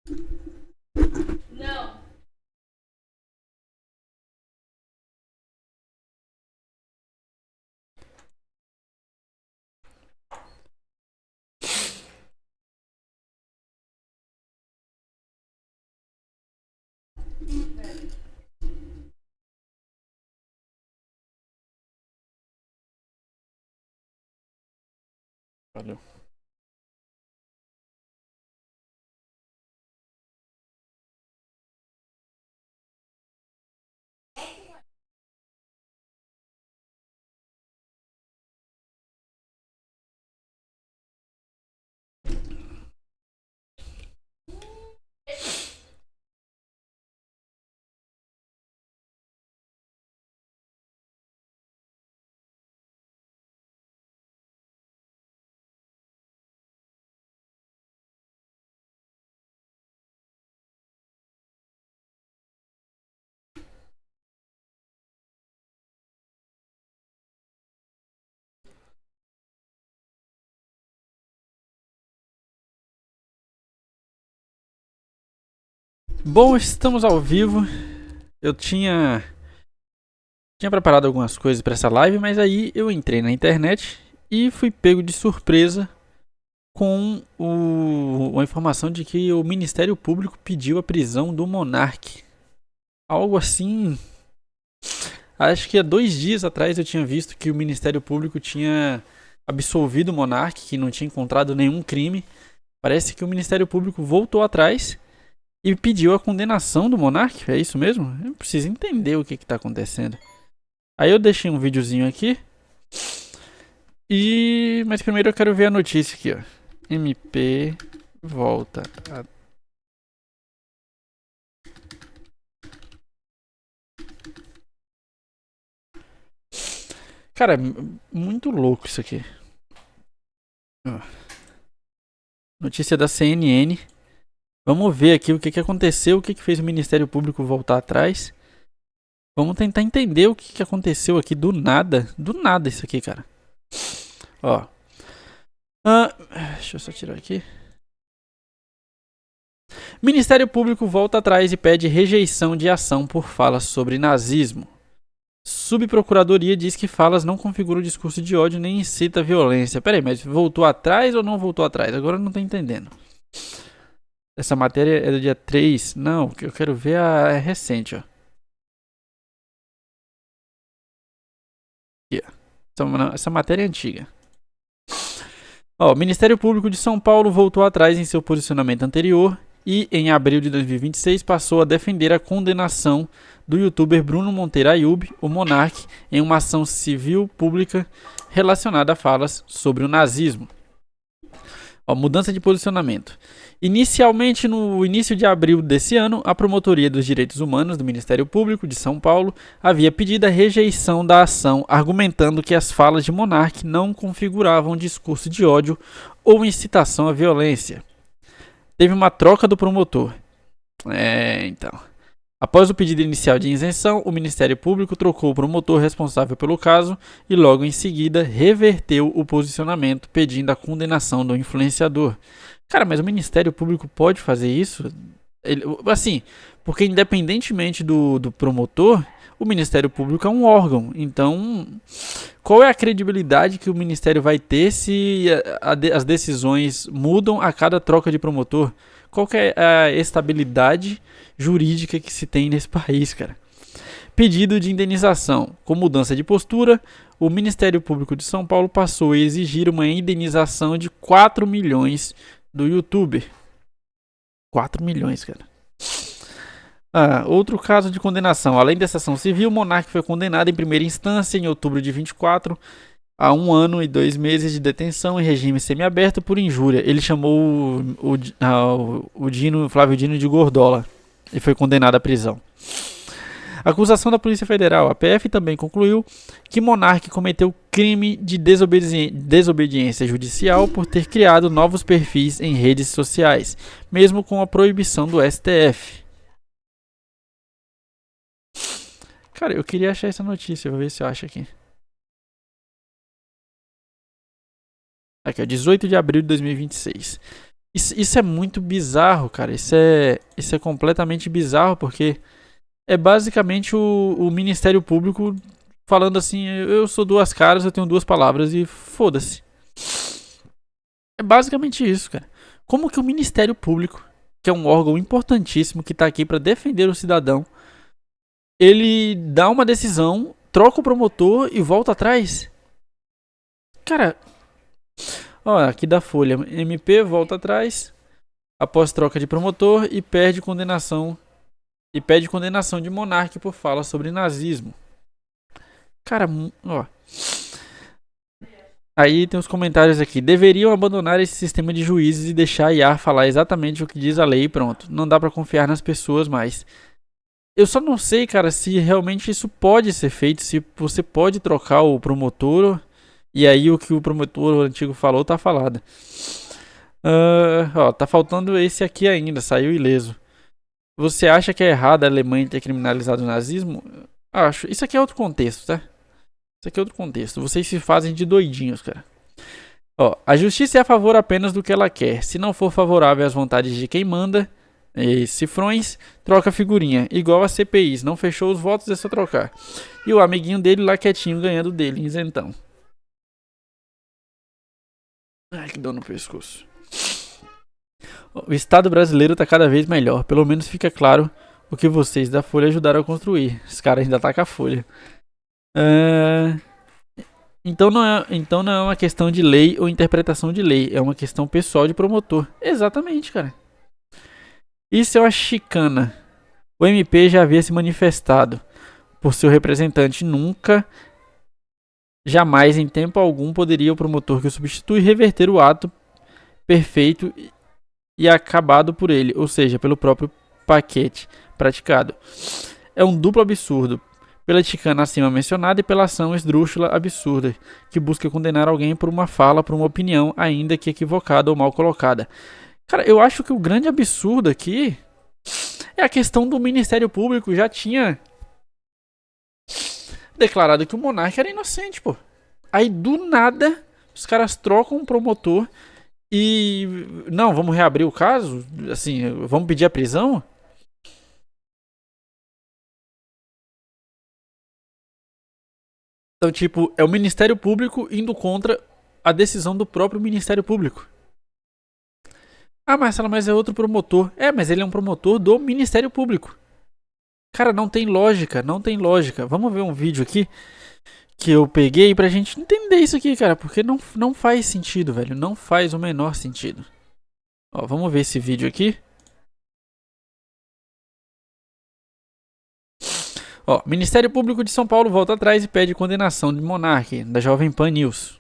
Não. Valeu. Bom, estamos ao vivo. Eu tinha preparado algumas coisas para essa live, mas aí eu entrei na internet e fui pego de surpresa com a informação de que o Ministério Público pediu a prisão do Monark. Algo assim. Acho que há 2 dias atrás eu tinha visto que o Ministério Público tinha absolvido o Monark, que não tinha encontrado nenhum crime. Parece que o Ministério Público voltou atrás e pediu a condenação do Monark. É isso mesmo? Eu preciso entender o que está acontecendo. Aí eu deixei um videozinho aqui. Mas primeiro eu quero ver a notícia aqui, ó. MP volta a... Cara, muito louco isso aqui. Ó. Notícia da CNN. Vamos ver aqui o que aconteceu, o que fez o Ministério Público voltar atrás. Vamos tentar entender o que aconteceu aqui do nada. Do nada isso aqui, cara. Ó. Deixa eu só tirar aqui. Ministério Público volta atrás e pede rejeição de ação por falas sobre nazismo. Subprocuradoria diz que falas não configuram discurso de ódio nem incita violência. Peraí, mas voltou atrás ou não voltou atrás? Agora eu não tô entendendo. Essa matéria é do dia 3. Não, eu quero ver é recente, ó. Aqui, ó. Essa matéria é antiga. Ó, o Ministério Público de São Paulo voltou atrás em seu posicionamento anterior e, em abril de 2026, passou a defender a condenação do youtuber Bruno Monteiro Ayub, o Monark, em uma ação civil pública relacionada a falas sobre o nazismo. Ó, mudança de posicionamento. Inicialmente, no início de abril desse ano, a Promotoria dos Direitos Humanos do Ministério Público de São Paulo havia pedido a rejeição da ação, argumentando que as falas de Monark não configuravam discurso de ódio ou incitação à violência. Teve uma troca do promotor. Então. Após o pedido inicial de isenção, o Ministério Público trocou o promotor responsável pelo caso e logo em seguida reverteu o posicionamento pedindo a condenação do influenciador. Cara, mas o Ministério Público pode fazer isso? Assim, porque independentemente do promotor, o Ministério Público é um órgão. Então, qual é a credibilidade que o Ministério vai ter se as decisões mudam a cada troca de promotor? Qual que é a estabilidade jurídica que se tem nesse país, cara? Pedido de indenização. Com mudança de postura, o Ministério Público de São Paulo passou a exigir uma indenização de 4 milhões do youtuber. 4 milhões, cara. Outro caso de condenação. Além dessa ação civil, o Monark foi condenado em primeira instância em outubro de 24 a 1 ano e 2 meses de detenção em regime semiaberto por injúria. Ele chamou o Flávio Dino de Gordola e foi condenado à prisão. A acusação da Polícia Federal, a PF, também concluiu que Monark cometeu crime de desobediência judicial por ter criado novos perfis em redes sociais, mesmo com a proibição do STF. Cara, eu queria achar essa notícia, vou ver se eu acho aqui. Aqui, ó, 18 de abril de 2026. Isso é muito bizarro, cara. Isso é completamente bizarro, porque é basicamente o Ministério Público falando assim: eu sou duas caras, eu tenho duas palavras e foda-se. É basicamente isso, cara. Como que o Ministério Público, que é um órgão importantíssimo que tá aqui pra defender o cidadão, ele dá uma decisão, troca o promotor e volta atrás? Cara, ó, aqui da Folha, MP volta atrás após troca de promotor e pede condenação de monarca por fala sobre nazismo. Cara, ó. Aí tem os comentários aqui. Deveriam abandonar esse sistema de juízes e deixar a IA falar exatamente o que diz a lei e pronto. Não dá pra confiar nas pessoas mais. Eu só não sei, cara, se realmente isso pode ser feito, se você pode trocar o promotor e aí o que o promotor antigo falou tá falado. Ó, tá faltando esse aqui ainda, saiu ileso. Você acha que é errado a Alemanha ter criminalizado o nazismo? Acho. Isso aqui é outro contexto, tá? Isso aqui é outro contexto. Vocês se fazem de doidinhos, cara. Ó, a justiça é a favor apenas do que ela quer. Se não for favorável às vontades de quem manda, e cifrões, troca figurinha. Igual a CPIs. Não fechou os votos, é só trocar. E o amiguinho dele lá quietinho, ganhando dele, isentão. Ai, que dor no pescoço. O Estado brasileiro tá cada vez melhor. Pelo menos fica claro o que vocês da Folha ajudaram a construir. Os caras ainda tá com a Folha. Então não é uma questão de lei ou interpretação de lei. É uma questão pessoal de promotor. Exatamente, cara. Isso é uma chicana. O MP já havia se manifestado por seu representante. Nunca, jamais, em tempo algum, poderia o promotor que o substitui reverter o ato perfeito e acabado por ele, ou seja, pelo próprio paquete praticado. É um duplo absurdo, pela chicana acima mencionada e pela ação esdrúxula absurda, que busca condenar alguém por uma fala, por uma opinião, ainda que equivocada ou mal colocada. Cara, eu acho que o grande absurdo aqui é a questão do Ministério Público já tinha declarado que o monarca era inocente, pô. Aí do nada os caras trocam um promotor e não, vamos reabrir o caso, assim, vamos pedir a prisão? Então, tipo, é o Ministério Público indo contra a decisão do próprio Ministério Público. Ah, Marcelo, mas é outro promotor. É, mas ele é um promotor do Ministério Público. Cara, não tem lógica, não tem lógica. Vamos ver um vídeo aqui que eu peguei pra gente entender isso aqui, cara. Porque não faz sentido, velho. Não faz o menor sentido. Ó, vamos ver esse vídeo aqui. Ó, Ministério Público de São Paulo volta atrás e pede condenação de monarca, da Jovem Pan News.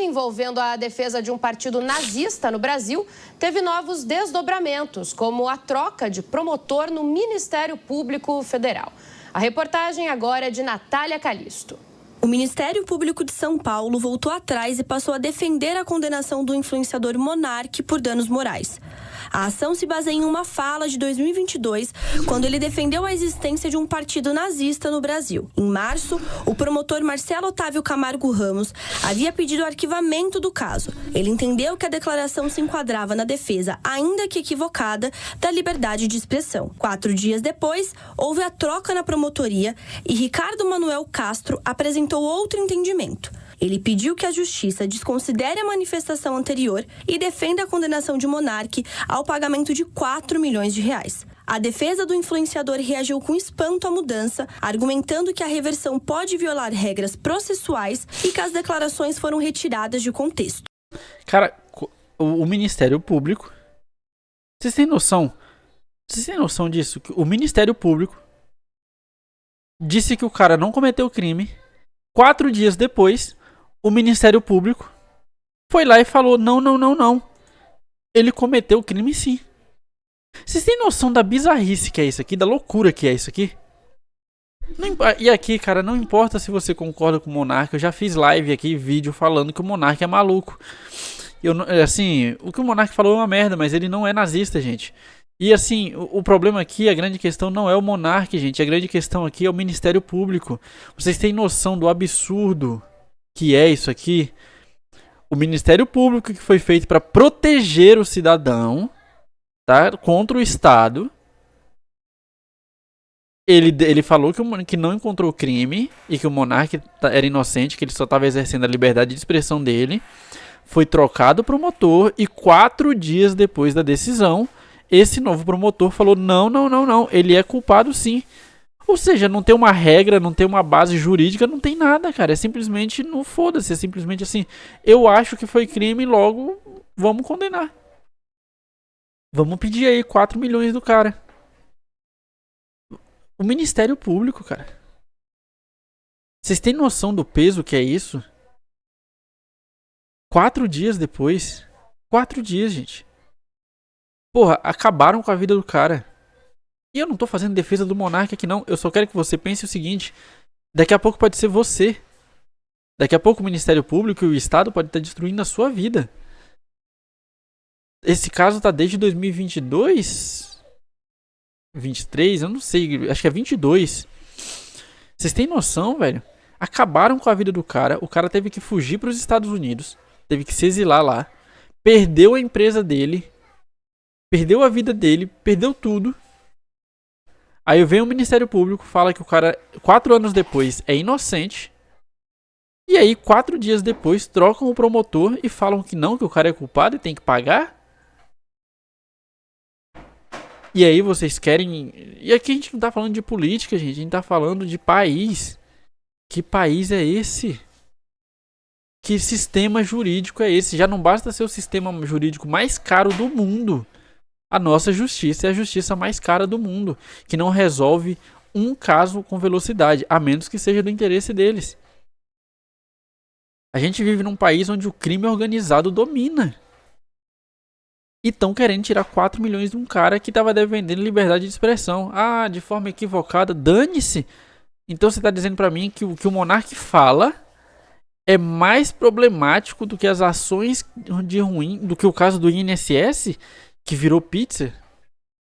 Envolvendo a defesa de um partido nazista no Brasil, teve novos desdobramentos, como a troca de promotor no Ministério Público Federal. A reportagem agora é de Natália Calisto. O Ministério Público de São Paulo voltou atrás e passou a defender a condenação do influenciador Monark por danos morais. A ação se baseia em uma fala de 2022, quando ele defendeu a existência de um partido nazista no Brasil. Em março, o promotor Marcelo Otávio Camargo Ramos havia pedido o arquivamento do caso. Ele entendeu que a declaração se enquadrava na defesa, ainda que equivocada, da liberdade de expressão. 4 dias depois, houve a troca na promotoria e Ricardo Manuel Castro apresentou outro entendimento. Ele pediu que a justiça desconsidere a manifestação anterior e defenda a condenação de Monark ao pagamento de 4 milhões de reais. A defesa do influenciador reagiu com espanto à mudança, argumentando que a reversão pode violar regras processuais e que as declarações foram retiradas de contexto. Cara, o Ministério Público... Vocês têm noção? Vocês têm noção disso? O Ministério Público disse que o cara não cometeu crime. 4 dias depois, o Ministério Público foi lá e falou: não. Ele cometeu crime sim. Vocês têm noção da bizarrice que é isso aqui? Da loucura que é isso aqui? E aqui, cara, não importa se você concorda com o Monarca. Eu já fiz live aqui, vídeo falando que o Monarca é maluco. Assim, o que o Monarca falou é uma merda, mas ele não é nazista, gente. E assim, o problema aqui, a grande questão não é o Monarca, gente. A grande questão aqui é o Ministério Público. Vocês têm noção do absurdo que é isso aqui? O Ministério Público, que foi feito para proteger o cidadão, tá, contra o Estado, ele falou que não encontrou crime e que o monarca era inocente, que ele só estava exercendo a liberdade de expressão dele. Foi trocado o promotor e 4 dias depois da decisão, esse novo promotor falou: não, ele é culpado sim. Ou seja, não tem uma regra, não tem uma base jurídica, não tem nada, cara. É simplesmente, não foda-se, é simplesmente assim, eu acho que foi crime, logo vamos condenar. Vamos pedir aí 4 milhões do cara. O Ministério Público, cara. Vocês têm noção do peso que é isso? 4 dias depois. 4 dias, gente. Porra, acabaram com a vida do cara. E eu não tô fazendo defesa do monarca aqui não. Eu só quero que você pense o seguinte. Daqui a pouco pode ser você. Daqui a pouco o Ministério Público e o Estado pode estar destruindo a sua vida. Esse caso tá desde 2022... 23, eu não sei, acho que é 22. Vocês têm noção, velho? Acabaram com a vida do cara. O cara teve que fugir para os Estados Unidos. Teve que se exilar lá. Perdeu a empresa dele. Perdeu a vida dele. Perdeu tudo. Aí vem o Ministério Público, fala que o cara, 4 anos depois, é inocente. E aí, 4 dias depois, trocam o promotor e falam que não, que o cara é culpado e tem que pagar. E aí vocês querem... E aqui a gente não tá falando de política, gente. A gente tá falando de país. Que país é esse? Que sistema jurídico é esse? Já não basta ser o sistema jurídico mais caro do mundo. A nossa justiça é a justiça mais cara do mundo. Que não resolve um caso com velocidade. A menos que seja do interesse deles. A gente vive num país onde o crime organizado domina. E estão querendo tirar 4 milhões de um cara que estava defendendo liberdade de expressão. Ah, de forma equivocada. Dane-se. Então você está dizendo para mim que o que o monarca fala é mais problemático do que as ações de ruim, do que o caso do INSS, que virou pizza,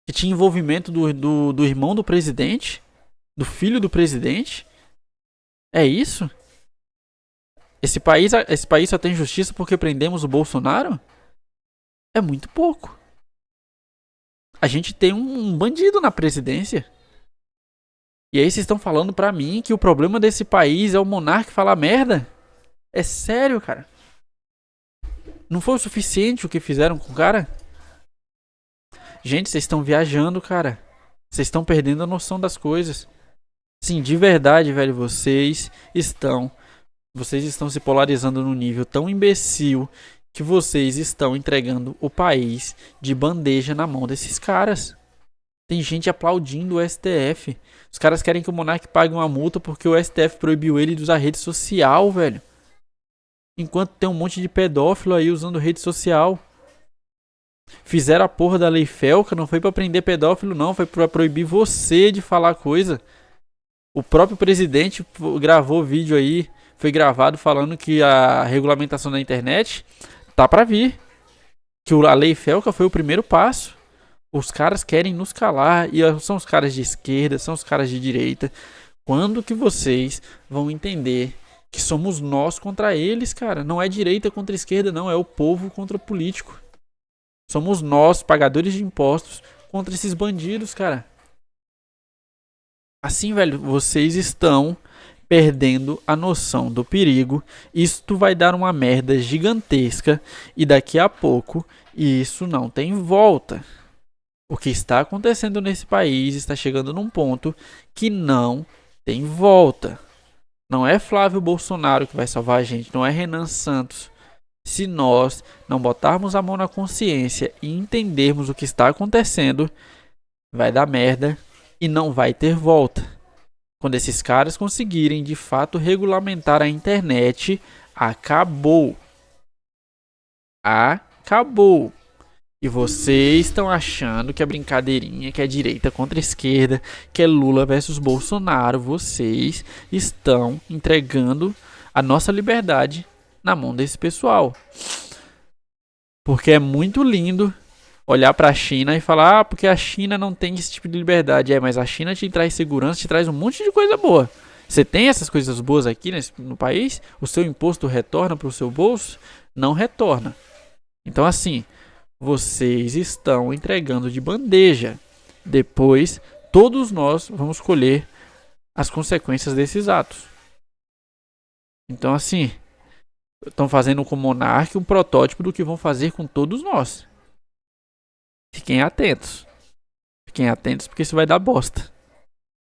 que tinha envolvimento do irmão do presidente, do filho do presidente. É isso? Esse país só tem justiça porque prendemos o Bolsonaro? É muito pouco. A gente tem um bandido na presidência. E aí vocês estão falando pra mim que o problema desse país é o monarca falar merda? É sério, cara? Não foi o suficiente o que fizeram com o cara? Gente, vocês estão viajando, cara. Vocês estão perdendo a noção das coisas. Sim, de verdade, velho, vocês estão se polarizando num nível tão imbecil que vocês estão entregando o país de bandeja na mão desses caras. Tem gente aplaudindo o STF. Os caras querem que o monarca pague uma multa porque o STF proibiu ele de usar rede social, velho. Enquanto tem um monte de pedófilo aí usando rede social. Fizeram a porra da lei Felca, não foi pra prender pedófilo não, foi pra proibir você de falar coisa. O próprio presidente gravou vídeo aí, foi gravado falando que a regulamentação da internet tá pra vir. Que a lei Felca foi o primeiro passo. Os caras querem nos calar. E são os caras de esquerda, são os caras de direita. Quando que vocês vão entender que somos nós contra eles, cara? Não é direita contra esquerda, não. É o povo contra o político. Somos nós, pagadores de impostos, contra esses bandidos, cara. Assim, velho, vocês estão perdendo a noção do perigo. Isto vai dar uma merda gigantesca e daqui a pouco isso não tem volta. O que está acontecendo nesse país está chegando num ponto que não tem volta. Não é Flávio Bolsonaro que vai salvar a gente, não é Renan Santos. Se nós não botarmos a mão na consciência e entendermos o que está acontecendo, vai dar merda e não vai ter volta. Quando esses caras conseguirem de fato regulamentar a internet, acabou. Acabou. E vocês estão achando que é brincadeirinha, que é direita contra esquerda, que é Lula versus Bolsonaro. Vocês estão entregando a nossa liberdade na mão desse pessoal. Porque é muito lindo olhar pra China e falar, porque a China não tem esse tipo de liberdade. Mas a China te traz segurança, te traz um monte de coisa boa. Você tem essas coisas boas aqui no país? O seu imposto retorna para o seu bolso? Não retorna. Então, assim, vocês estão entregando de bandeja. Depois, todos nós vamos colher as consequências desses atos. Então, assim, estão fazendo com o Monark um protótipo do que vão fazer com todos nós. Fiquem atentos. Fiquem atentos porque isso vai dar bosta.